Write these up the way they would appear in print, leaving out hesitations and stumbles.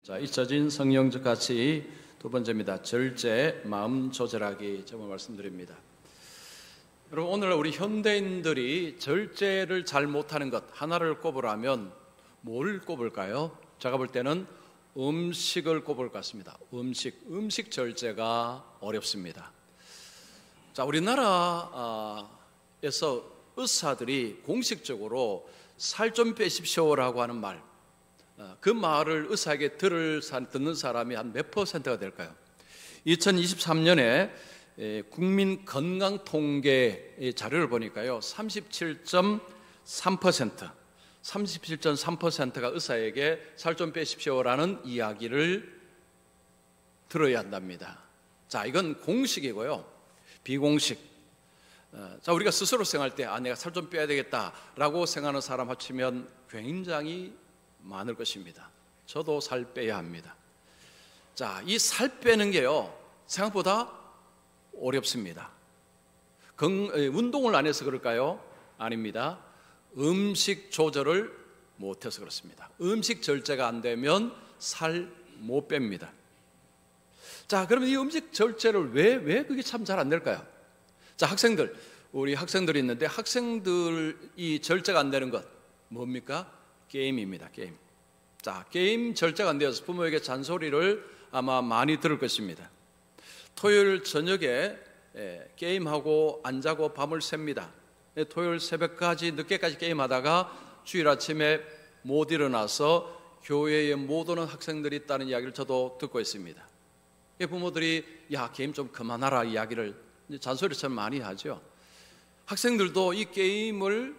자, 잊혀진 성령적 가치 두 번째입니다. 절제, 마음 조절하기 제목 말씀드립니다. 여러분, 오늘 우리 현대인들이 절제를 잘 못하는 것 하나를 꼽으라면 뭘 꼽을까요? 제가 볼 때는 음식을 꼽을 것 같습니다. 음식 절제가 어렵습니다. 자, 우리나라에서 의사들이 공식적으로 살 좀 빼십시오라고 하는 말, 그 말을 의사에게 듣는 사람이 한 몇 퍼센트가 될까요? 2023년에 국민 건강 통계 자료를 보니까요, 37.3%가 의사에게 살 좀 빼십시오라는 이야기를 들어야 한답니다. 자, 이건 공식이고요. 비공식. 자, 우리가 스스로 생각할 때 내가 살 좀 빼야 되겠다라고 생각하는 사람 합치면 굉장히 많을 것입니다. 저도 살 빼야 합니다. 자, 이 살 빼는 게요, 생각보다 어렵습니다. 운동을 안 해서 그럴까요? 아닙니다. 음식 조절을 못해서 그렇습니다. 음식 절제가 안 되면 살 못 뺍니다. 자, 그러면 이 음식 절제를 왜 그게 참 잘 안 될까요? 자, 우리 학생들이 있는데, 학생들이 절제가 안 되는 것 뭡니까? 게임입니다. 게임. 자, 게임 절제가 안 되어서 부모에게 잔소리를 아마 많이 들을 것입니다. 토요일 저녁에 게임하고 안 자고 밤을 샙니다. 토요일 새벽까지 늦게까지 게임하다가 주일 아침에 못 일어나서 교회에 못 오는 학생들이 있다는 이야기를 저도 듣고 있습니다. 부모들이 야, 게임 좀 그만하라 이야기를 잔소리처럼 많이 하죠. 학생들도 이 게임을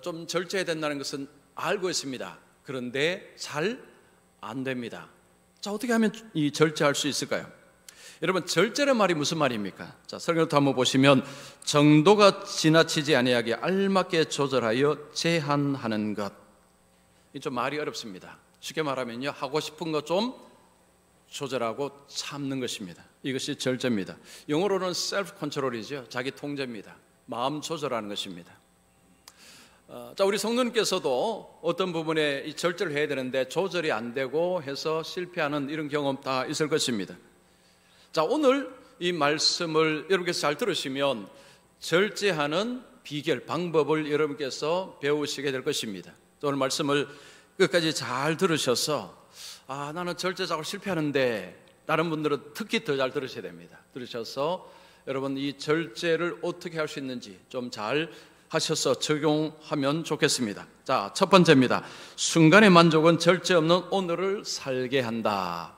좀 절제해야 된다는 것은 알고 있습니다. 그런데 잘 안 됩니다. 자, 어떻게 하면 이 절제할 수 있을까요? 여러분, 절제란 말이 무슨 말입니까? 자, 설교부터 한번 보시면, 정도가 지나치지 아니하게 알맞게 조절하여 제한하는 것. 이 좀 말이 어렵습니다. 쉽게 말하면요, 하고 싶은 것 좀 조절하고 참는 것입니다. 이것이 절제입니다. 영어로는 셀프 컨트롤이죠. 자기 통제입니다. 마음 조절하는 것입니다. 자, 우리 성도님께서도 어떤 부분에 이 절제를 해야 되는데 조절이 안 되고 해서 실패하는 이런 경험 다 있을 것입니다. 자, 오늘 이 말씀을 여러분께서 잘 들으시면 절제하는 비결, 방법을 여러분께서 배우시게 될 것입니다. 오늘 말씀을 끝까지 잘 들으셔서 나는 절제 작업 실패하는데, 다른 분들은 특히 더 잘 들으셔야 됩니다. 들으셔서 여러분 이 절제를 어떻게 할 수 있는지 좀 잘 하셔서 적용하면 좋겠습니다. 자, 첫 번째입니다. 순간의 만족은 절제 없는 오늘을 살게 한다.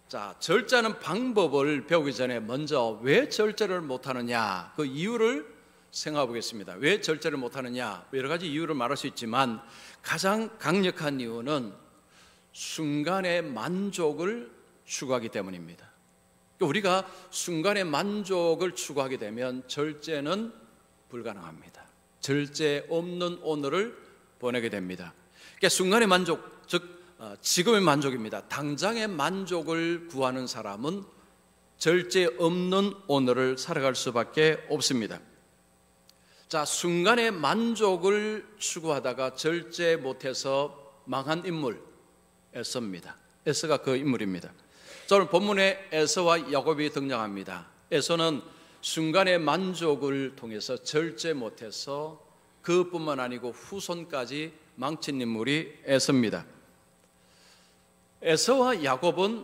자, 절제하는 방법을 배우기 전에 먼저 왜 절제를 못하느냐, 그 이유를 생각해 보겠습니다. 왜 절제를 못하느냐, 여러 가지 이유를 말할 수 있지만 가장 강력한 이유는 순간의 만족을 추구하기 때문입니다. 우리가 순간의 만족을 추구하게 되면 절제는 불가능합니다. 절제 없는 오늘을 보내게 됩니다. 그러니까 순간의 만족, 즉 지금의 만족입니다. 당장의 만족을 구하는 사람은 절제 없는 오늘을 살아갈 수밖에 없습니다. 자, 순간의 만족을 추구하다가 절제 못해서 망한 인물, 에서입니다. 에서가 그 인물입니다. 오늘 본문에 에서와 야곱이 등장합니다. 에서는 순간의 만족을 통해서 절제 못해서 그뿐만 아니고 후손까지 망친 인물이 에서입니다. 에서와 야곱은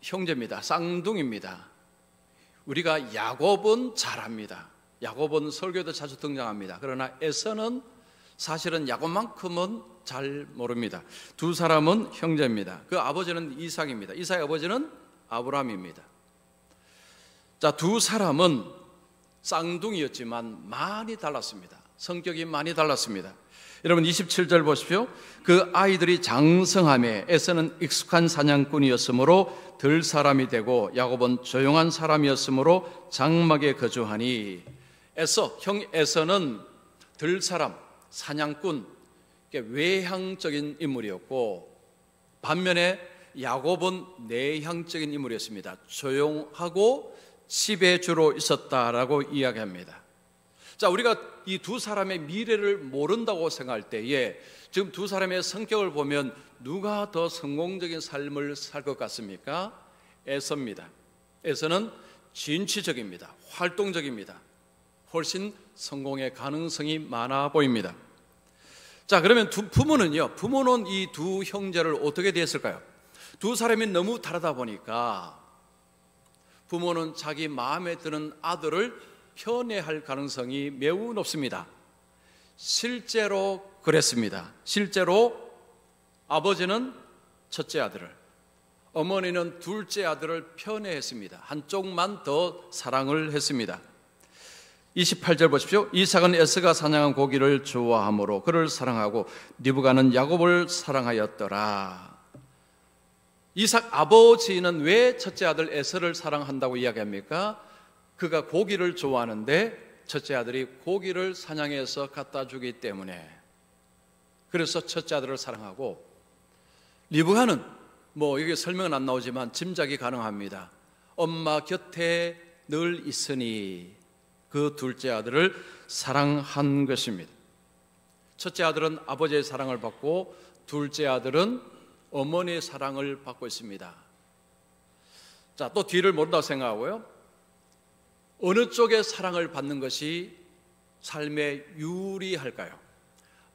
형제입니다. 쌍둥이입니다. 우리가 야곱은 잘합니다. 야곱은 설교도 자주 등장합니다. 그러나 에서는 사실은 야곱만큼은 잘 모릅니다. 두 사람은 형제입니다. 그 아버지는 이삭입니다. 이삭의 아버지는 아브라함입니다. 자, 두 사람은 쌍둥이였지만 많이 달랐습니다. 성격이 많이 달랐습니다. 여러분 27절 보십시오. 그 아이들이 장성함에 에서는 익숙한 사냥꾼이었으므로 들 사람이 되고 야곱은 조용한 사람이었으므로 장막에 거주하니, 형 에서는 들 사람, 사냥꾼, 외향적인 인물이었고, 반면에 야곱은 내향적인 인물이었습니다. 조용하고 집에 주로 있었다라고 이야기합니다. 자, 우리가 이 두 사람의 미래를 모른다고 생각할 때에 지금 두 사람의 성격을 보면 누가 더 성공적인 삶을 살 것 같습니까? 에서입니다. 에서는 진취적입니다. 활동적입니다. 훨씬 성공의 가능성이 많아 보입니다. 자, 그러면 부모는요, 부모는 이 두 형제를 어떻게 대했을까요? 두 사람이 너무 다르다 보니까 부모는 자기 마음에 드는 아들을 편애할 가능성이 매우 높습니다. 실제로 그랬습니다. 실제로 아버지는 첫째 아들을, 어머니는 둘째 아들을 편애했습니다. 한쪽만 더 사랑을 했습니다. 28절 보십시오. 이삭은 에서가 사냥한 고기를 좋아하므로 그를 사랑하고 리브가는 야곱을 사랑하였더라. 이삭 아버지는 왜 첫째 아들 에서를 사랑한다고 이야기합니까? 그가 고기를 좋아하는데 첫째 아들이 고기를 사냥해서 갖다 주기 때문에, 그래서 첫째 아들을 사랑하고, 리브가는 여기 설명은 안 나오지만 짐작이 가능합니다. 엄마 곁에 늘 있으니 그 둘째 아들을 사랑한 것입니다. 첫째 아들은 아버지의 사랑을 받고 둘째 아들은 어머니의 사랑을 받고 있습니다. 자, 또 뒤를 모른다고 생각하고요. 어느 쪽의 사랑을 받는 것이 삶에 유리할까요?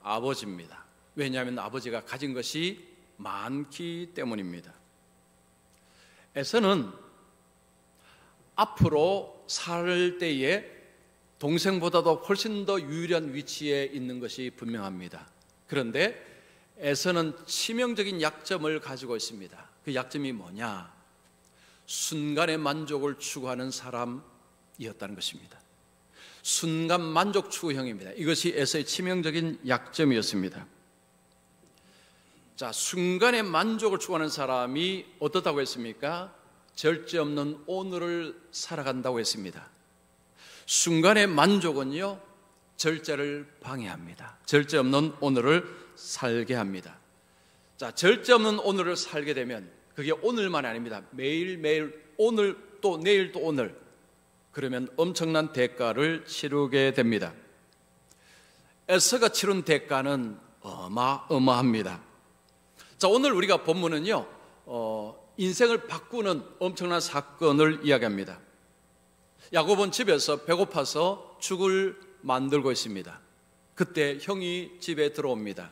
아버지입니다. 왜냐하면 아버지가 가진 것이 많기 때문입니다. 에서는 앞으로 살 때에 동생보다도 훨씬 더 유리한 위치에 있는 것이 분명합니다. 그런데 에서는 치명적인 약점을 가지고 있습니다. 그 약점이 뭐냐? 순간의 만족을 추구하는 사람이었다는 것입니다. 순간 만족 추구형입니다. 이것이 에서의 치명적인 약점이었습니다. 자, 순간의 만족을 추구하는 사람이 어떻다고 했습니까? 절제 없는 오늘을 살아간다고 했습니다. 순간의 만족은요, 절제를 방해합니다. 절제 없는 오늘을 살게 합니다. 자, 절제 없는 오늘을 살게 되면 그게 오늘만이 아닙니다. 매일매일 오늘 또 내일 또 오늘, 그러면 엄청난 대가를 치르게 됩니다. 에서가 치른 대가는 어마어마합니다. 자, 오늘 우리가 본문은요, 인생을 바꾸는 엄청난 사건을 이야기합니다. 야곱은 집에서 배고파서 죽을 만들고 있습니다. 그때 형이 집에 들어옵니다.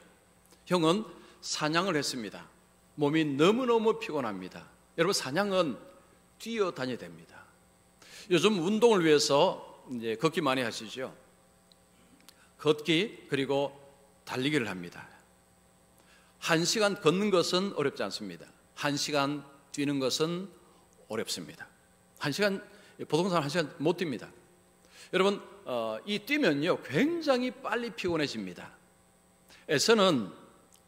형은 사냥을 했습니다. 몸이 너무너무 피곤합니다. 여러분, 사냥은 뛰어다녀야 됩니다. 요즘 운동을 위해서 이제 걷기 많이 하시죠. 걷기 그리고 달리기를 합니다. 1시간 걷는 것은 어렵지 않습니다. 1시간 뛰는 것은 어렵습니다. 1시간, 보통 사람 1시간 못 뜁니다. 여러분, 이 뛰면요 굉장히 빨리 피곤해집니다. 에서는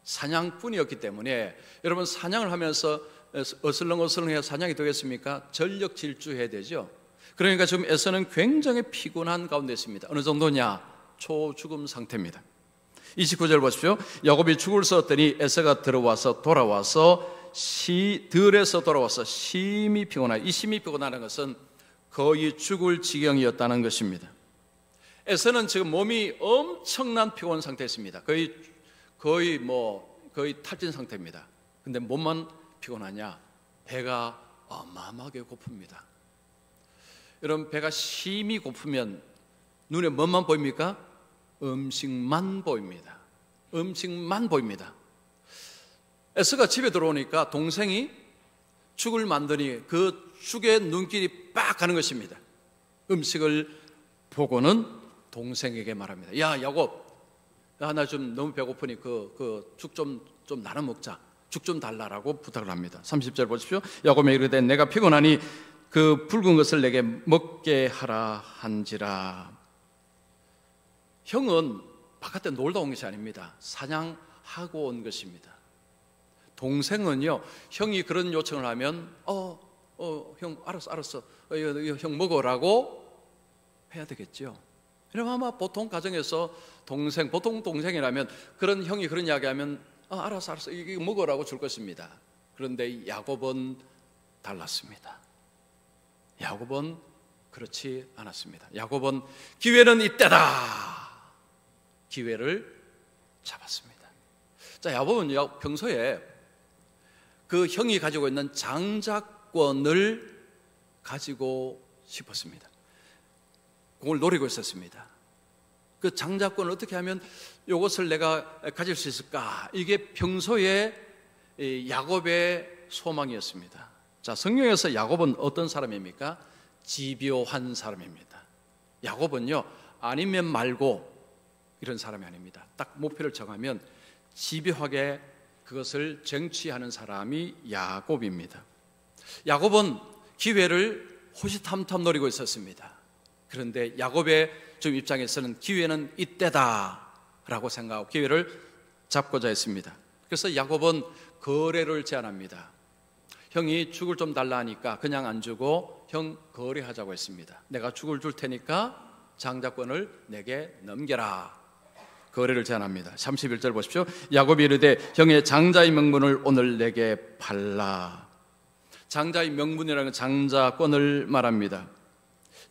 사냥꾼이었기 때문에, 여러분, 사냥을 하면서 어슬렁어슬렁해야 사냥이 되겠습니까? 전력 질주해야 되죠. 그러니까 지금 에서는 굉장히 피곤한 가운데 있습니다. 어느 정도냐? 초죽음 상태입니다. 29절 보십시오. 야곱이 죽을 섰더니 에서가 돌아와서 들에서 돌아와서 심히 피곤하다. 이 심히 피곤하다는 것은 거의 죽을 지경이었다는 것입니다. 에서는 지금 몸이 엄청난 피곤 상태였습니다. 거의 탈진 상태입니다. 근데 몸만 피곤하냐? 배가 어마어마하게 고픕니다. 여러분, 배가 심히 고프면 눈에 뭐만 보입니까? 음식만 보입니다. 음식만 보입니다. 에서가 집에 들어오니까 동생이 죽을 만드니 그 죽의 눈길이 빡 가는 것입니다. 음식을 보고는 동생에게 말합니다. 야, 야곱, 나 좀 너무 배고프니 그 죽 좀 나눠 먹자. 죽 좀 달라라고 부탁을 합니다. 30절 보십시오. 야곱이 이르되 내가 피곤하니 그 붉은 것을 내게 먹게 하라 한지라. 형은 바깥에 놀다 온 것이 아닙니다. 사냥하고 온 것입니다. 동생은요, 형이 그런 요청을 하면 형 알았어 형 먹어라고 해야 되겠죠. 그럼 아마 보통 가정에서 보통 동생이라면 그런 형이 그런 이야기하면 알았어 이거 먹어라고 줄 것입니다. 그런데 야곱은 달랐습니다. 야곱은 그렇지 않았습니다. 야곱은 기회는 이때다. 기회를 잡았습니다. 자, 야곱은 평소에 그 형이 가지고 있는 장자권을 가지고 싶었습니다. 그걸 노리고 있었습니다. 그 장자권을 어떻게 하면 이것을 내가 가질 수 있을까? 이게 평소에 야곱의 소망이었습니다. 자, 성경에서 야곱은 어떤 사람입니까? 집요한 사람입니다. 야곱은요, 아니면 말고 이런 사람이 아닙니다. 딱 목표를 정하면 집요하게 그것을 쟁취하는 사람이 야곱입니다. 야곱은 기회를 호시탐탐 노리고 있었습니다. 그런데 야곱의 좀 입장에서는 기회는 이때다라고 생각하고 기회를 잡고자 했습니다. 그래서 야곱은 거래를 제안합니다. 형이 죽을 좀 달라 하니까 그냥 안 주고 형 거래하자고 했습니다. 내가 죽을 줄 테니까 장자권을 내게 넘겨라. 거래를 제안합니다. 31절 보십시오. 야곱이 이르되 형의 장자의 명분을 오늘 내게 팔라. 장자의 명분이라는 장자권을 말합니다.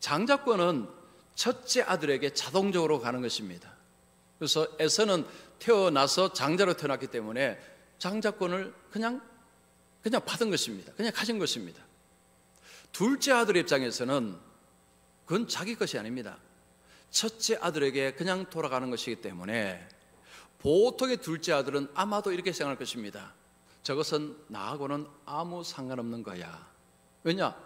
장자권은 첫째 아들에게 자동적으로 가는 것입니다. 그래서 에서는 태어나서 장자로 태어났기 때문에 장자권을 그냥 받은 것입니다. 그냥 가진 것입니다. 둘째 아들 입장에서는 그건 자기 것이 아닙니다. 첫째 아들에게 그냥 돌아가는 것이기 때문에 보통의 둘째 아들은 아마도 이렇게 생각할 것입니다. 저것은 나하고는 아무 상관없는 거야. 왜냐?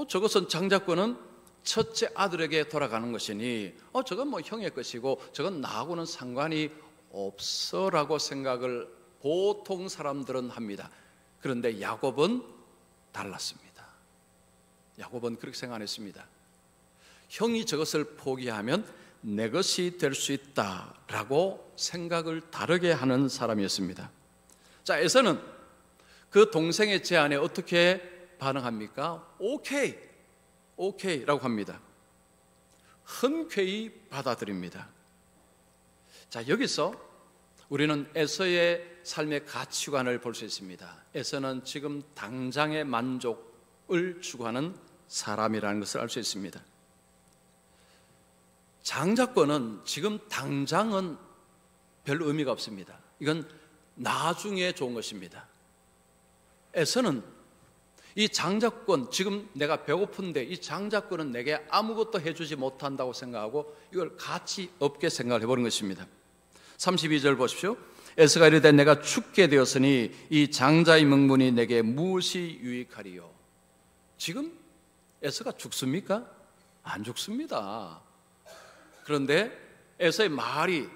저것은 장자권은 첫째 아들에게 돌아가는 것이니 저건 뭐 형의 것이고 저건 나하고는 상관이 없어라고 생각을 보통 사람들은 합니다. 그런데 야곱은 달랐습니다. 야곱은 그렇게 생각 안 했습니다. 형이 저것을 포기하면 내 것이 될 수 있다라고 생각을 다르게 하는 사람이었습니다. 자, 에서는 그 동생의 제안에 어떻게 반응합니까? 오케이라고 합니다. 흔쾌히 받아들입니다. 자, 여기서 우리는 에서의 삶의 가치관을 볼 수 있습니다. 에서는 지금 당장의 만족을 추구하는 사람이라는 것을 알 수 있습니다. 장자권은 지금 당장은 별 의미가 없습니다. 이건 나중에 좋은 것입니다. 에서는 이 장자권, 지금 내가 배고픈데 이 장자권은 내게 아무것도 해주지 못한다고 생각하고 이걸 가치 없게 생각을 해버린 것입니다. 32절 보십시오. 에서가 이르되 내가 죽게 되었으니 이 장자의 명분이 내게 무엇이 유익하리요. 지금 에서가 죽습니까? 안 죽습니다. 그런데 에서의 말이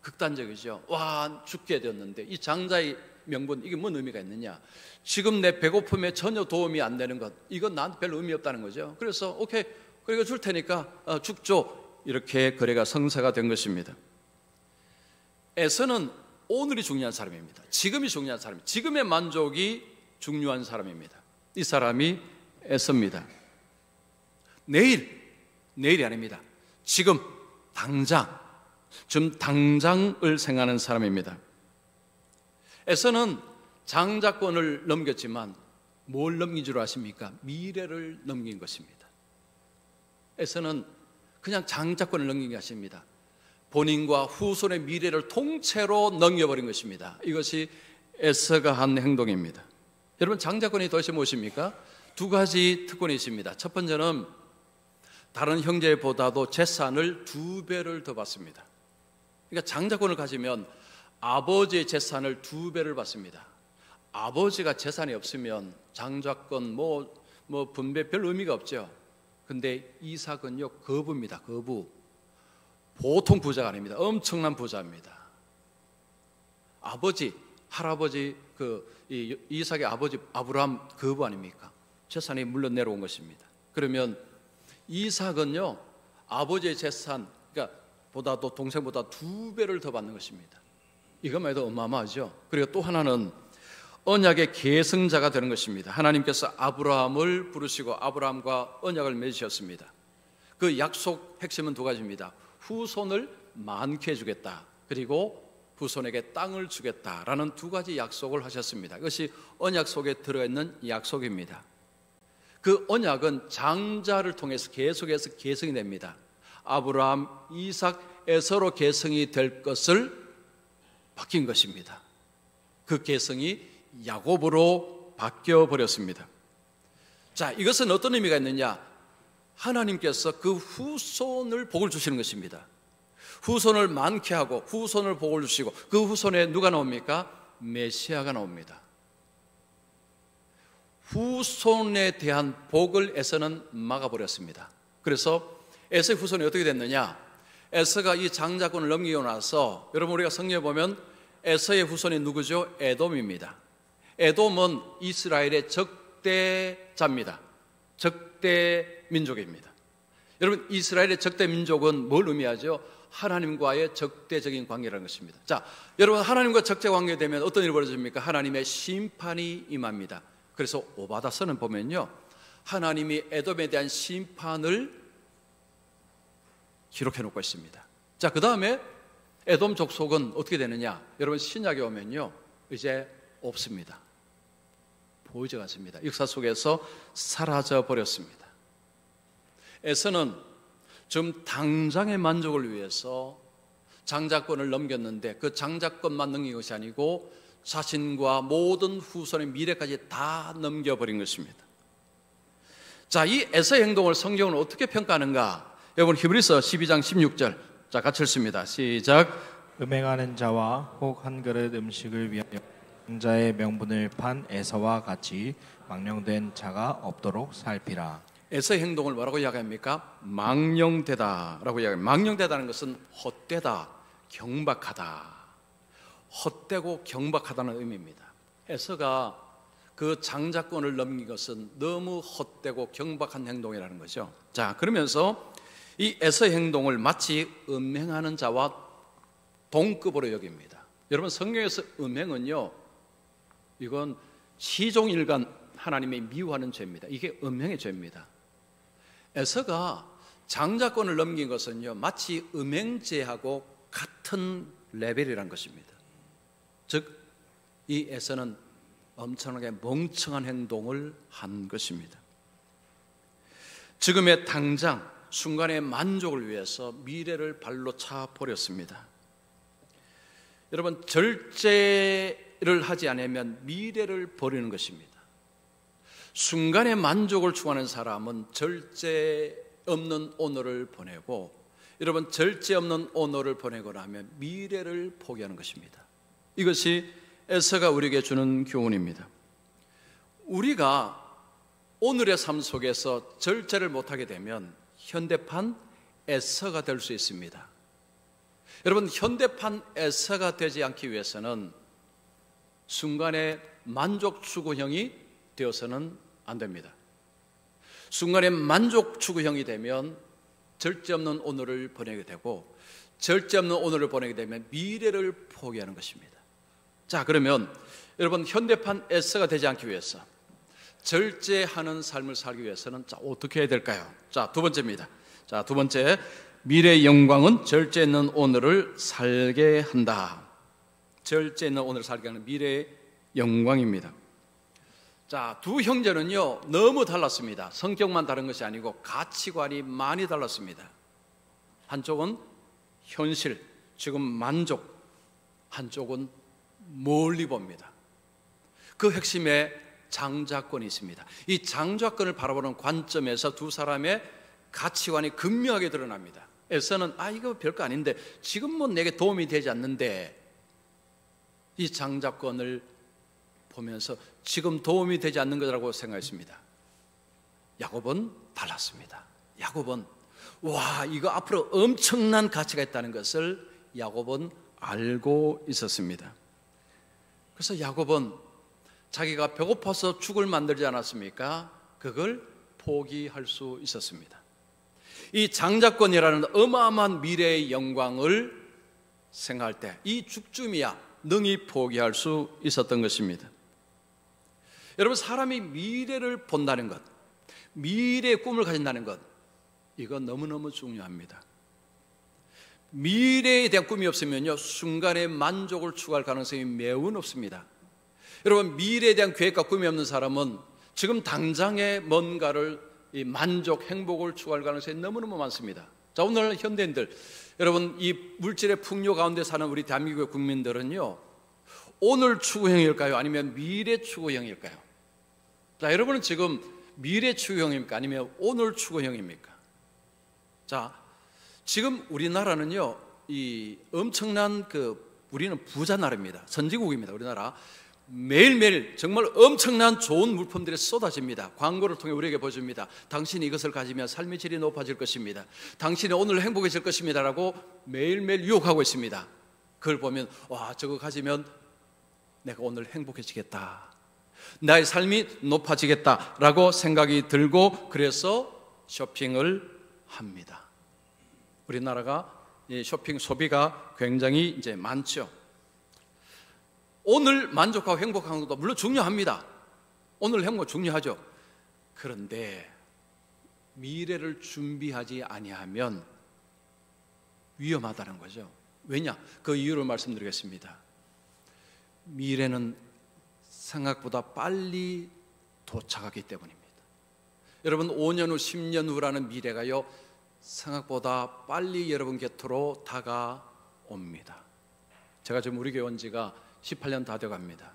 극단적이죠. 와, 죽게 되었는데 이 장자의 명분, 이게 뭔 의미가 있느냐? 지금 내 배고픔에 전혀 도움이 안 되는 것, 이건 나한테 별 의미 없다는 거죠. 그래서 오케이, 그리고 줄 테니까 죽죠. 이렇게 거래가 성사가 된 것입니다. 에서는 오늘이 중요한 사람입니다. 지금이 중요한 사람입니다. 지금의 만족이 중요한 사람입니다. 이 사람이 에서입니다. 내일이 아닙니다. 지금 당장을 생각하는 사람입니다. 에서는 장자권을 넘겼지만 뭘 넘긴 줄 아십니까? 미래를 넘긴 것입니다. 에서는 그냥 장자권을 넘긴 게 아닙니다. 본인과 후손의 미래를 통째로 넘겨버린 것입니다. 이것이 에서가 한 행동입니다. 여러분, 장자권이 도대체 무엇입니까? 두 가지 특권이 있습니다. 첫 번째는 다른 형제보다도 재산을 2배를 더 받습니다. 그러니까 장자권을 가지면 아버지의 재산을 2배를 받습니다. 아버지가 재산이 없으면 장자권 분배 별 의미가 없죠. 근데 이삭은요, 거부입니다. 거부. 보통 부자가 아닙니다. 엄청난 부자입니다. 아버지, 할아버지, 이삭의 아버지 아브라함 거부 아닙니까? 재산이 물론 내려온 것입니다. 그러면 이삭은요, 아버지의 재산, 그러니까 보다도 동생보다 2배를 더 받는 것입니다. 이것만 해도 어마어마하죠. 그리고 또 하나는 언약의 계승자가 되는 것입니다. 하나님께서 아브라함을 부르시고 아브라함과 언약을 맺으셨습니다. 그 약속 핵심은 2가지입니다. 후손을 많게 해주겠다. 그리고 후손에게 땅을 주겠다라는 2가지 약속을 하셨습니다. 이것이 언약 속에 들어있는 약속입니다. 그 언약은 장자를 통해서 계속해서 계승이 됩니다. 아브라함, 이삭, 에서로 계승이 될 것을 바뀐 것입니다. 그 계승이 야곱으로 바뀌어 버렸습니다. 자, 이것은 어떤 의미가 있느냐? 하나님께서 그 후손을 복을 주시는 것입니다. 후손을 많게 하고 후손을 복을 주시고 그 후손에 누가 나옵니까? 메시아가 나옵니다. 후손에 대한 복을 에서는 막아버렸습니다. 그래서 에서의 후손이 어떻게 됐느냐? 에서가 이 장자권을 넘기고 나서 여러분 우리가 성경에 보면 에서의 후손이 누구죠? 에돔입니다. 에돔은 이스라엘의 적대자입니다. 적대 민족입니다. 여러분 이스라엘의 적대 민족은 뭘 의미하죠? 하나님과의 적대적인 관계라는 것입니다. 자, 여러분 하나님과 적대 관계 되면 어떤 일이 벌어집니까? 하나님의 심판이 임합니다. 그래서 오바다서는 보면요, 하나님이 에돔에 대한 심판을 기록해 놓고 있습니다. 자, 그 다음에 에돔 족속은 어떻게 되느냐? 여러분 신약에 오면요, 이제 없습니다. 보이지 않습니다. 역사 속에서 사라져 버렸습니다. 에서는 지금 당장의 만족을 위해서 장자권을 넘겼는데 그 장자권만 넘긴 것이 아니고 자신과 모든 후손의 미래까지 다 넘겨버린 것입니다. 자, 이 에서의 행동을 성경은 어떻게 평가하는가? 여러분 히브리서 12장 16절, 자 같이 읽습니다. 시작. 음행하는 자와 혹 한 그릇 음식을 위하여 자의 명분을 판 에서와 같이 망령된 자가 없도록 살피라. 에서의 행동을 뭐라고 이야기합니까? 망령되다라고 이야기합니다. 망령되다는 것은 헛되다, 경박하다, 헛되고 경박하다는 의미입니다. 에서가 그 장자권을 넘긴 것은 너무 헛되고 경박한 행동이라는 거죠. 자, 그러면서 이 에서의 행동을 마치 음행하는 자와 동급으로 여깁니다. 여러분 성경에서 음행은요, 이건 시종일관 하나님이 미워하는 죄입니다. 이게 음행의 죄입니다. 에서가 장자권을 넘긴 것은요, 마치 음행죄하고 같은 레벨이란 것입니다. 즉, 이 에서는 엄청나게 멍청한 행동을 한 것입니다. 지금의 당장 순간의 만족을 위해서 미래를 발로 차 버렸습니다. 여러분, 절제를 하지 않으면 미래를 버리는 것입니다. 순간의 만족을 추구하는 사람은 절제 없는 오늘을 보내고, 여러분 절제 없는 오늘을 보내고 나면 미래를 포기하는 것입니다. 이것이 에서가 우리에게 주는 교훈입니다. 우리가 오늘의 삶 속에서 절제를 못하게 되면 현대판 에서가 될 수 있습니다. 여러분 현대판 에서가 되지 않기 위해서는 순간의 만족 추구형이 되어서는 안 됩니다. 순간의 만족 추구형이 되면 절제 없는 오늘을 보내게 되고, 절제 없는 오늘을 보내게 되면 미래를 포기하는 것입니다. 자, 그러면 여러분 현대판 에서가 되지 않기 위해서, 절제하는 삶을 살기 위해서는 자, 어떻게 해야 될까요? 자, 두 번째입니다. 자, 두 번째, 미래의 영광은 절제 있는 오늘을 살게 한다. 절제 있는 오늘을 살게 하는 미래의 영광입니다. 자, 두 형제는요 너무 달랐습니다. 성격만 다른 것이 아니고 가치관이 많이 달랐습니다. 한쪽은 현실, 지금 만족, 한쪽은 멀리 봅니다. 그 핵심에 장자권이 있습니다. 이 장자권을 바라보는 관점에서 두 사람의 가치관이 극명하게 드러납니다. 에서는 이거 별거 아닌데, 지금 뭐 내게 도움이 되지 않는데, 이 장자권을 보면서 지금 도움이 되지 않는 거라고 생각했습니다. 야곱은 달랐습니다. 야곱은 이거 앞으로 엄청난 가치가 있다는 것을 야곱은 알고 있었습니다. 그래서 야곱은 자기가 배고파서 죽을 만들지 않았습니까? 그걸 포기할 수 있었습니다. 이 장자권이라는 어마어마한 미래의 영광을 생각할 때 이 죽쯤이야 능히 포기할 수 있었던 것입니다. 여러분, 사람이 미래를 본다는 것, 미래의 꿈을 가진다는 것, 이건 너무너무 중요합니다. 미래에 대한 꿈이 없으면요 순간의 만족을 추구할 가능성이 매우 높습니다. 여러분, 미래에 대한 계획과 꿈이 없는 사람은 지금 당장의 뭔가를 이 만족, 행복을 추구할 가능성이 너무너무 많습니다. 자, 오늘 현대인들, 여러분 이 물질의 풍요 가운데 사는 우리 대한민국의 국민들은요, 오늘 추구형일까요? 아니면 미래 추구형일까요? 자, 여러분은 지금 미래 추구형입니까? 아니면 오늘 추구형입니까? 자, 지금 우리나라는요, 이 엄청난 우리는 부자 나라입니다. 선진국입니다. 우리나라. 매일매일 정말 엄청난 좋은 물품들이 쏟아집니다. 광고를 통해 우리에게 보여줍니다. 당신이 이것을 가지면 삶의 질이 높아질 것입니다. 당신이 오늘 행복해질 것입니다 라고 매일매일 유혹하고 있습니다. 그걸 보면 와, 저거 가지면 내가 오늘 행복해지겠다, 나의 삶이 높아지겠다 라고 생각이 들고, 그래서 쇼핑을 합니다. 우리나라가 이 쇼핑 소비가 굉장히 이제 많죠. 오늘 만족하고 행복한 것도 물론 중요합니다. 오늘 행복 중요하죠. 그런데 미래를 준비하지 아니하면 위험하다는 거죠. 왜냐? 그 이유를 말씀드리겠습니다. 미래는 생각보다 빨리 도착하기 때문입니다. 여러분, 5년 후, 10년 후라는 미래가요, 생각보다 빨리 여러분 곁으로 다가옵니다. 제가 지금 우리 교회 온 지가 18년 다 돼갑니다.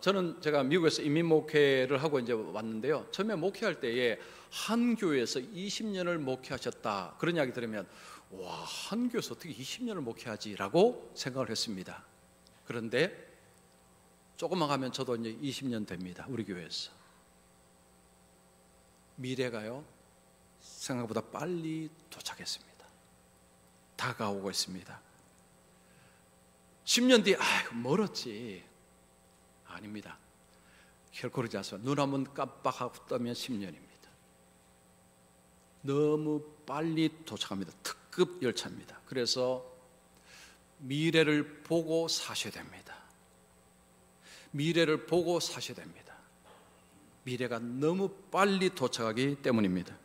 저는 미국에서 이민 목회를 하고 이제 왔는데요. 처음에 목회할 때에 한 교회에서 20년을 목회하셨다, 그런 이야기 들으면 와, 한 교회에서 어떻게 20년을 목회하지라고 생각을 했습니다. 그런데 조금만 가면 저도 이제 20년 됩니다. 우리 교회에서. 미래가요, 생각보다 빨리 도착했습니다. 다가오고 있습니다. 10년 뒤에 멀었지. 아닙니다. 결코 그러지 않습니다. 눈 한번 깜빡하고 뜨면 10년입니다. 너무 빨리 도착합니다. 특급 열차입니다. 그래서 미래를 보고 사셔야 됩니다. 미래를 보고 사셔야 됩니다. 미래가 너무 빨리 도착하기 때문입니다.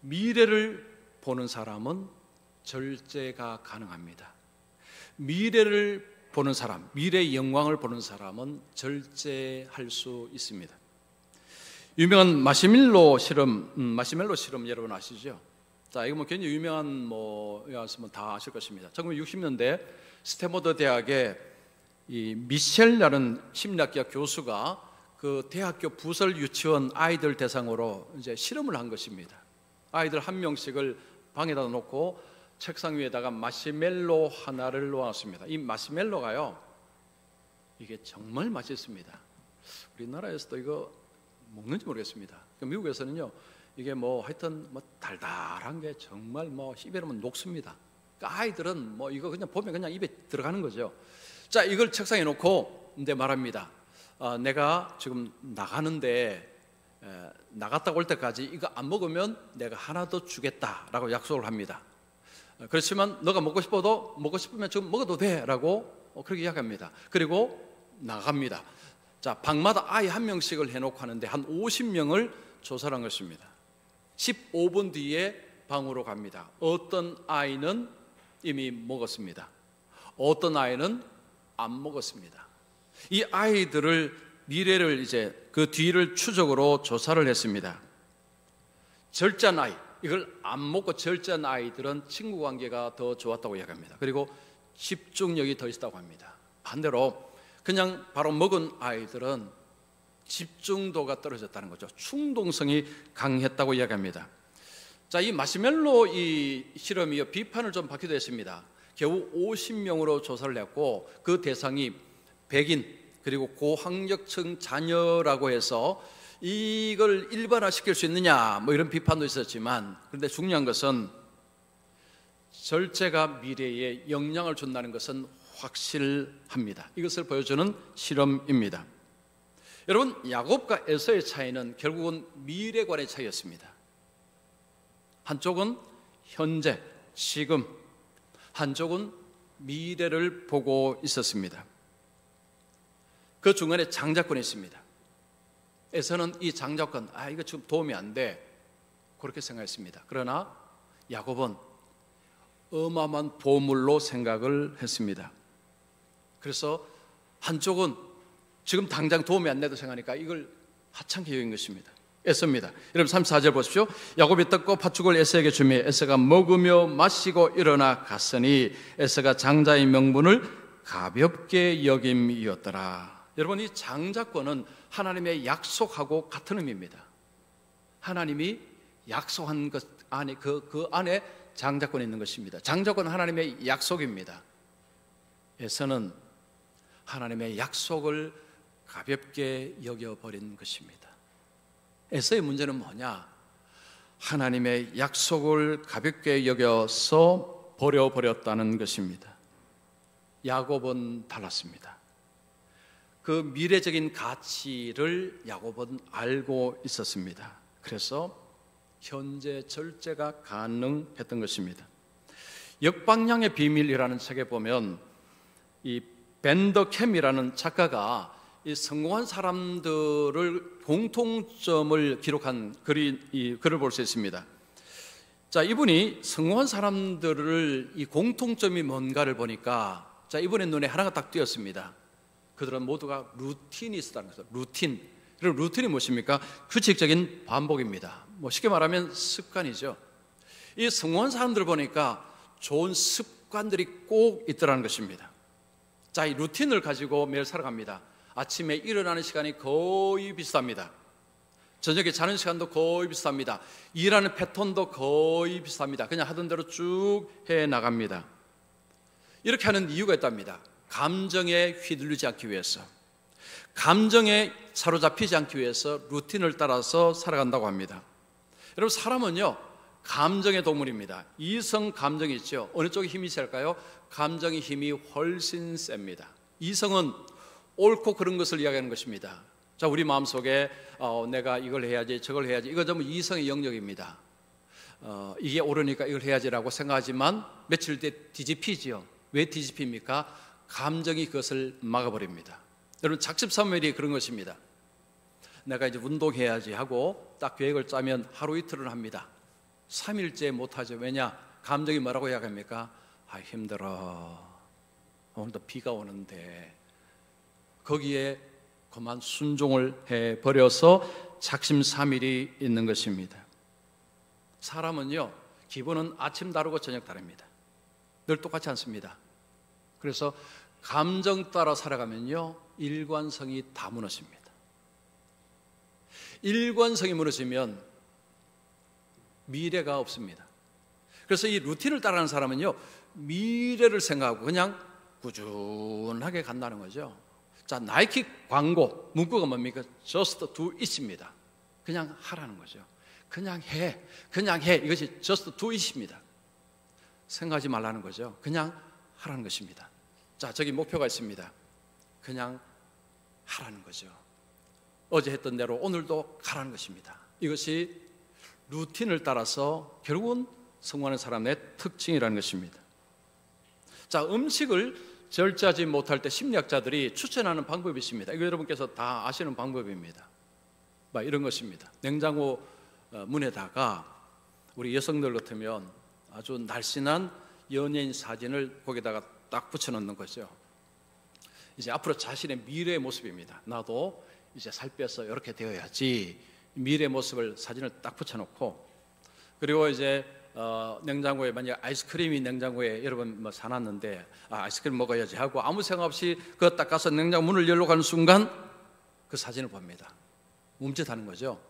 미래를 보는 사람은 절제가 가능합니다. 미래를 보는 사람, 미래의 영광을 보는 사람은 절제할 수 있습니다. 유명한 마시멜로 실험 여러분 아시죠? 자, 이거 굉장히 유명한 였으면 다 아실 것입니다. 1960년대 스탠퍼드 대학의 이 미셸이라는 심리학자 교수가 그 대학교 부설 유치원 아이들 대상으로 이제 실험을 한 것입니다. 아이들 한 명씩을 방에다 놓고 책상 위에다가 마시멜로 하나를 놓았습니다. 이 마시멜로가요, 이게 정말 맛있습니다. 우리나라에서도 이거 먹는지 모르겠습니다. 미국에서는요, 이게 하여튼 달달한 게 정말 씹으면 녹습니다. 그러니까 아이들은 이거 그냥 보면 그냥 입에 들어가는 거죠. 자, 이걸 책상에 놓고 이제 말합니다. 내가 지금 나가는데 나갔다 올 때까지 이거 안 먹으면 내가 하나 더 주겠다라고 약속을 합니다. 그렇지만 너가 먹고 싶으면 지금 먹어도 돼라고 그렇게 이야기합니다. 그리고 나갑니다. 자, 방마다 아이 한 명씩을 해놓고 하는데 한 50명을 조사를 한 것입니다. 15분 뒤에 방으로 갑니다. 어떤 아이는 이미 먹었습니다. 어떤 아이는 안 먹었습니다. 이 아이들을 미래를 이제 그 뒤를 추적으로 조사를 했습니다. 절제한 아이, 이걸 안 먹고 절제한 아이들은 친구 관계가 더 좋았다고 이야기합니다. 그리고 집중력이 더 있었다고 합니다. 반대로 그냥 바로 먹은 아이들은 집중도가 떨어졌다는 거죠. 충동성이 강했다고 이야기합니다. 자, 이 마시멜로 이 실험이 비판을 좀 받기도 했습니다. 겨우 50명으로 조사를 했고 그 대상이 백인 그리고 고학력층 자녀라고 해서 이걸 일반화시킬 수 있느냐 이런 비판도 있었지만, 그런데 중요한 것은 절제가 미래에 영향을 준다는 것은 확실합니다. 이것을 보여주는 실험입니다. 여러분, 야곱과 에서의 차이는 결국은 미래관의 차이였습니다. 한쪽은 현재, 지금, 한쪽은 미래를 보고 있었습니다. 그 중간에 장자권이 있습니다. 에서는 이 장자권, 이거 지금 도움이 안 돼, 그렇게 생각했습니다. 그러나 야곱은 어마어마한 보물로 생각을 했습니다. 그래서 한쪽은 지금 당장 도움이 안 돼도 생각하니까 이걸 하찮게 여긴 것입니다. 에서입니다. 여러분 34절 보십시오. 야곱이 떡과 팥죽을 에서에게 주며 에서가 먹으며 마시고 일어나 갔으니 에서가 장자의 명분을 가볍게 여김이었더라. 여러분, 이 장자권은 하나님의 약속하고 같은 의미입니다. 하나님이 약속한 것 안에 그 안에 장자권이 있는 것입니다. 장자권은 하나님의 약속입니다. 에서는 하나님의 약속을 가볍게 여겨버린 것입니다. 에서의 문제는 뭐냐? 하나님의 약속을 가볍게 여겨서 버려버렸다는 것입니다. 야곱은 달랐습니다. 그 미래적인 가치를 야곱은 알고 있었습니다. 그래서 현재 절제가 가능했던 것입니다. 역방향의 비밀이라는 책에 보면 이 벤더캠이라는 작가가 이 성공한 사람들을 공통점을 기록한 이 글을 볼 수 있습니다. 자, 이분이 성공한 사람들을 이 공통점이 뭔가를 보니까 자, 이분의 눈에 하나가 딱 띄었습니다. 그들은 모두가 루틴이 있었다는 거죠. 루틴. 그럼 루틴이 무엇입니까? 규칙적인 반복입니다. 뭐 쉽게 말하면 습관이죠. 이 성공한 사람들을 보니까 좋은 습관들이 꼭 있더라는 것입니다. 자, 이 루틴을 가지고 매일 살아갑니다. 아침에 일어나는 시간이 거의 비슷합니다. 저녁에 자는 시간도 거의 비슷합니다. 일하는 패턴도 거의 비슷합니다. 그냥 하던 대로 쭉 해나갑니다. 이렇게 하는 이유가 있답니다. 감정에 휘둘리지 않기 위해서, 감정에 사로잡히지 않기 위해서 루틴을 따라서 살아간다고 합니다. 여러분, 사람은요 감정의 동물입니다. 이성 감정이 있죠. 어느 쪽에 힘이 셀까요? 감정의 힘이 훨씬 셉니다. 이성은 옳고 그른 것을 이야기하는 것입니다. 자, 우리 마음속에 내가 이걸 해야지 저걸 해야지, 이거 전부 이성의 영역입니다. 이게 옳으니까 이걸 해야지라고 생각하지만 며칠 뒤에 뒤집히지요. 왜 뒤집힙니까? 감정이 그것을 막아버립니다. 여러분, 작심삼일이 그런 것입니다. 내가 이제 운동해야지 하고 딱 계획을 짜면 하루 이틀을 합니다. 3일째 못하죠. 왜냐? 감정이 뭐라고 이야기합니까? 아, 힘들어. 오늘도 비가 오는데. 거기에 그만 순종을 해버려서 작심삼일이 있는 것입니다. 사람은요 기분은 아침 다르고 저녁 다릅니다. 늘 똑같지 않습니다. 그래서 감정 따라 살아가면요 일관성이 다 무너집니다. 일관성이 무너지면 미래가 없습니다. 그래서 이 루틴을 따라가는 사람은요 미래를 생각하고 그냥 꾸준하게 간다는 거죠. 자, 나이키 광고 문구가 뭡니까? Just do it입니다. 그냥 하라는 거죠. 그냥 해, 그냥 해. 이것이 just do it입니다. 생각하지 말라는 거죠. 그냥 하라는 것입니다. 자, 저기 목표가 있습니다. 그냥 하라는 거죠. 어제 했던 대로 오늘도 가라는 것입니다. 이것이 루틴을 따라서 결국은 성공하는 사람의 특징이라는 것입니다. 자, 음식을 절제하지 못할 때 심리학자들이 추천하는 방법이 있습니다. 이거 여러분께서 다 아시는 방법입니다. 이런 것입니다. 냉장고 문에다가 우리 여성들 같으면 아주 날씬한 연예인 사진을 거기다가 딱 붙여놓는 거죠. 이제 앞으로 자신의 미래의 모습입니다. 나도 이제 살 빼서 이렇게 되어야지. 미래의 모습을 사진을 딱 붙여놓고, 그리고 이제 냉장고에 만약 아이스크림이 냉장고에 여러분 뭐 사놨는데 아이스크림 먹어야지 하고 아무 생각 없이 그거 딱 가서 냉장고 문을 열러 가는 순간 그 사진을 봅니다. 멈칫하는 거죠.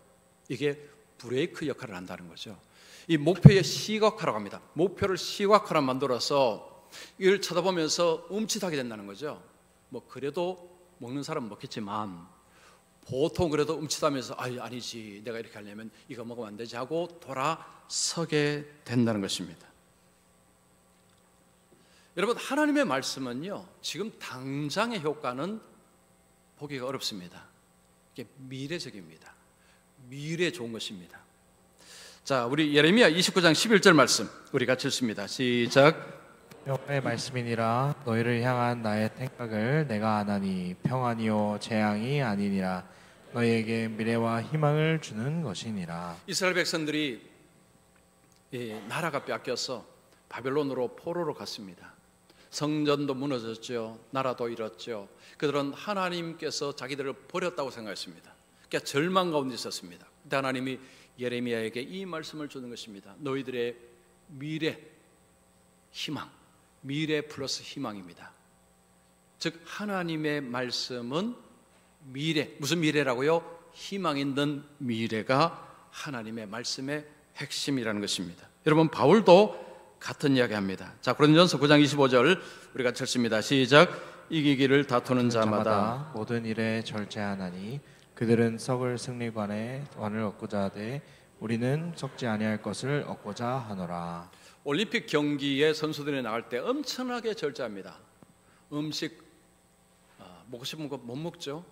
이게 브레이크 역할을 한다는 거죠. 이 목표에 시각화라고 합니다. 목표를 시각화로 만들어서 이걸 쳐다보면서 멈칫하게 된다는 거죠. 뭐 그래도 먹는 사람은 먹겠지만 보통 그래도 멈칫하면서 아니지 내가 이렇게 하려면 이거 먹으면 안 되지 하고 돌아서게 된다는 것입니다. 여러분, 하나님의 말씀은요 지금 당장의 효과는 보기가 어렵습니다. 이게 미래적입니다. 미래에 좋은 것입니다. 자, 우리 예레미야 29장 11절 말씀 우리 같이 읽습니다. 시작. 여호와의 말씀이니라. 너희를 향한 나의 생각을 내가 아나니 평안이요 재앙이 아니니라. 너희에게 미래와 희망을 주는 것이니라. 이스라엘 백성들이 나라가 뺏겨서 바벨론으로 포로로 갔습니다. 성전도 무너졌죠. 나라도 잃었죠. 그들은 하나님께서 자기들을 버렸다고 생각했습니다. 그러니까 절망 가운데 있었습니다. 그때 하나님이 예레미야에게 이 말씀을 주는 것입니다. 너희들의 미래, 희망, 미래 플러스 희망입니다. 즉 하나님의 말씀은 미래, 무슨 미래라고요? 희망 있는 미래가 하나님의 말씀의 핵심이라는 것입니다. 여러분 바울도 같은 이야기합니다. 자, 고린도전서 9장 25절 우리 같이 읽습니다. 시작. 이기기를 다투는 자마다 모든 일에 절제하나니 그들은 썩을 승리관에 관을 얻고자 하되 우리는 썩지 아니할 것을 얻고자 하노라. 올림픽 경기에 선수들이 나갈 때 엄청나게 절제합니다. 음식 먹고 싶은 거 못 먹죠.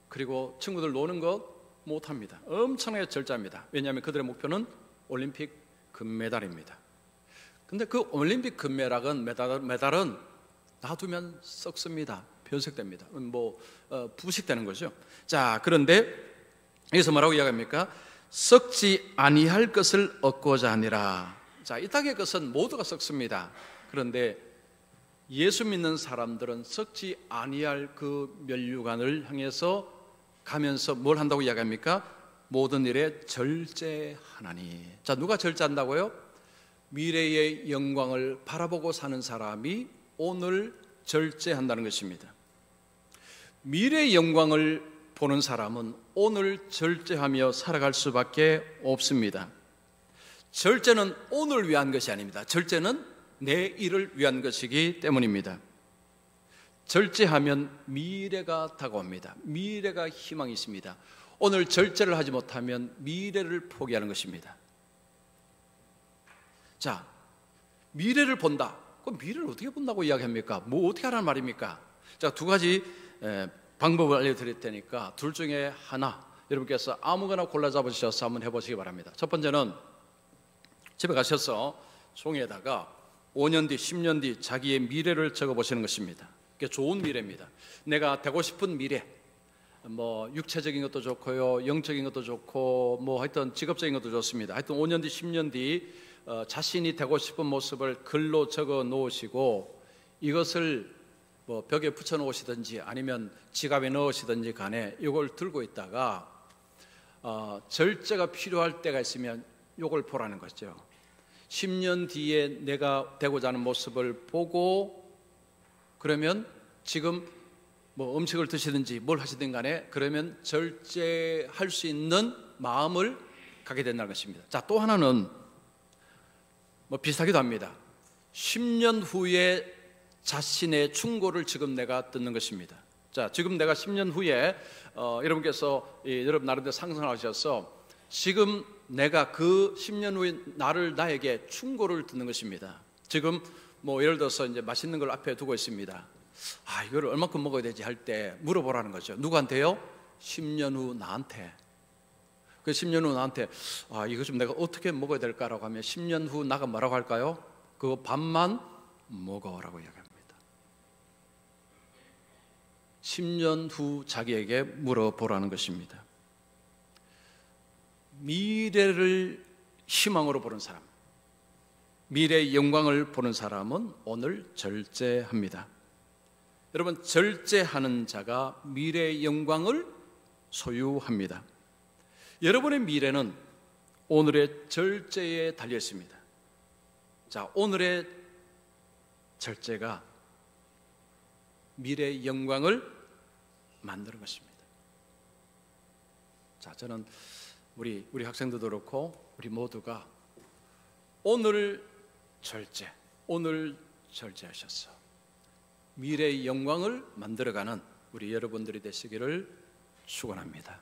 그리고 친구들 노는 거 못합니다. 엄청나게 절제합니다. 왜냐하면 그들의 목표는 올림픽 금메달입니다. 근데 그 올림픽 금메달은 메달은 놔두면 썩습니다. 변색됩니다. 부식되는 거죠. 자, 그런데 여기서 뭐라고 이야기합니까? 썩지 아니할 것을 얻고자 하니라. 자, 이 땅의 것은 모두가 썩습니다. 그런데 예수 믿는 사람들은 썩지 아니할 그 면류관을 향해서 가면서 뭘 한다고 이야기합니까? 모든 일에 절제하나니. 자, 누가 절제한다고요? 미래의 영광을 바라보고 사는 사람이 오늘 절제한다는 것입니다. 미래의 영광을 보는 사람은 오늘 절제하며 살아갈 수밖에 없습니다. 절제는 오늘 위한 것이 아닙니다. 절제는 내일을 위한 것이기 때문입니다. 절제하면 미래가 다가옵니다. 미래가 희망이 있습니다. 오늘 절제를 하지 못하면 미래를 포기하는 것입니다. 자, 미래를 본다. 그럼 미래를 어떻게 본다고 이야기합니까? 뭐 어떻게 하라는 말입니까? 자, 두 가지 방법을 알려드릴 테니까 둘 중에 하나 여러분께서 아무거나 골라 잡으셔서 한번 해보시기 바랍니다. 첫 번째는 집에 가셔서 종이에다가 5년 뒤, 10년 뒤 자기의 미래를 적어보시는 것입니다. 그게 좋은 미래입니다. 내가 되고 싶은 미래, 뭐 육체적인 것도 좋고요, 영적인 것도 좋고, 뭐 하여튼 직업적인 것도 좋습니다. 하여튼 5년 뒤, 10년 뒤 자신이 되고 싶은 모습을 글로 적어 놓으시고 이것을 뭐 벽에 붙여 놓으시든지 아니면 지갑에 넣으시든지 간에 이걸 들고 있다가 절제가 필요할 때가 있으면 이걸 보라는 거죠. 10년 뒤에 내가 되고자 하는 모습을 보고 그러면 지금 뭐 음식을 드시든지 뭘 하시든 간에 그러면 절제할 수 있는 마음을 갖게 된다는 것입니다. 자, 또 하나는 뭐 비슷하기도 합니다. 10년 후에 자신의 충고를 지금 내가 듣는 것입니다. 자, 지금 내가 10년 후에 여러분께서 여러분 나름대로 상상하셔서 지금 내가 그 10년 후에 나에게 충고를 듣는 것입니다. 지금 뭐 예를 들어서 이제 맛있는 걸 앞에 두고 있습니다. 이거를 얼마큼 먹어야 되지 할 때 물어보라는 거죠. 누구한테요? 10년 후 나한테. 그 10년 후 나한테 이거 좀 내가 어떻게 먹어야 될까라고 하면 10년 후 나가 뭐라고 할까요? 그거 밥만 먹어라고 이야기합니다. 10년 후 자기에게 물어보라는 것입니다. 미래를 희망으로 보는 사람, 미래의 영광을 보는 사람은 오늘 절제합니다. 여러분, 절제하는 자가 미래의 영광을 소유합니다. 여러분의 미래는 오늘의 절제에 달려 있습니다. 자, 오늘의 절제가 미래의 영광을 만드는 것입니다. 자, 저는 우리 학생들도 그렇고 우리 모두가 오늘 절제하셔서 미래의 영광을 만들어가는 우리 여러분들이 되시기를 축원합니다.